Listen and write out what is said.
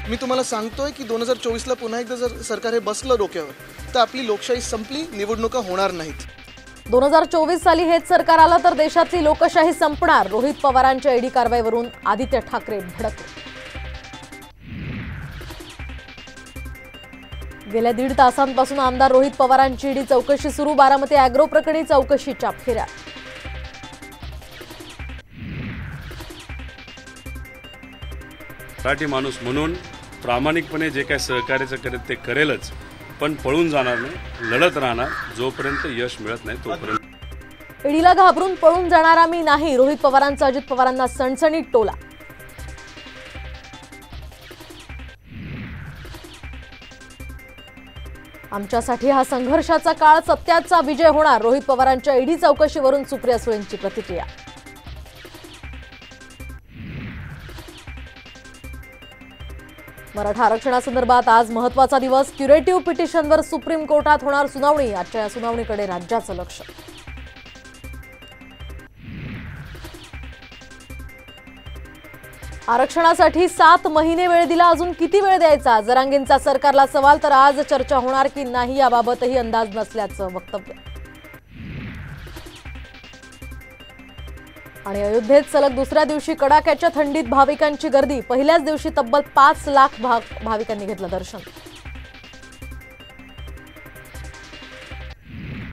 मी तुम्हाला सांगतोय की 2024ला पुन्हा एकदा जर सरकार हे बसलं डोक्यावर तर आपली लोकशाही संपली, निवडणुका होणार नाहीत. 2024 साली हेच सरकार आलं तर देशातली लोकशाही संपणार. रोहित पवारांच्या ईडी कारवाईवरून आदित्य ठाकरे भडकले. गेल्या 1.5 तासांपासून आमदार रोहित पवारांची ईडी चौकशी सुरू. बारामती अॅग्रो प्रकरणी चौकशीच्या फेऱ्या. मराठी माणूस म्हणून प्रामाणिकपणे जे काय सहकार्याचं करेल ते करेलच, पण पळून जाणार नाही, लढत राहणार. जोपर्यंत यश मिळत नाही तोपर्यंत. ईडीला घाबरून पळून जाणारा मी नाही. रोहित पवारांचा अजित पवारांना सणसणीत टोला. आमच्यासाठी हा संघर्षाचा काळ, सत्याचा विजय होणार. रोहित पवारांच्या ईडी चौकशीवरून सुप्रिया सुळेंची प्रतिक्रिया. मराठा आरक्षणासंदर्भात आज महत्त्वाचा दिवस. क्युरेटिव्ह पिटिशनवर सुप्रीम कोर्टात होणार सुनावणी. आजच्या या सुनावणीकडे राज्याचं लक्ष. आरक्षणासाठी 7 महिने वेळ दिला, अजून किती वेळ द्यायचा? जरांगेंचा सरकारला सवाल. तर आज चर्चा होणार की नाही याबाबतही अंदाज नसल्याचं वक्तव्य. आणि अयोध्येत सलग दुसऱ्या दिवशी कडाक्याच्या थंडीत भाविकांची गर्दी. पहिल्याच दिवशी तब्बल 5 लाख भाविकांनी घेतलं दर्शन.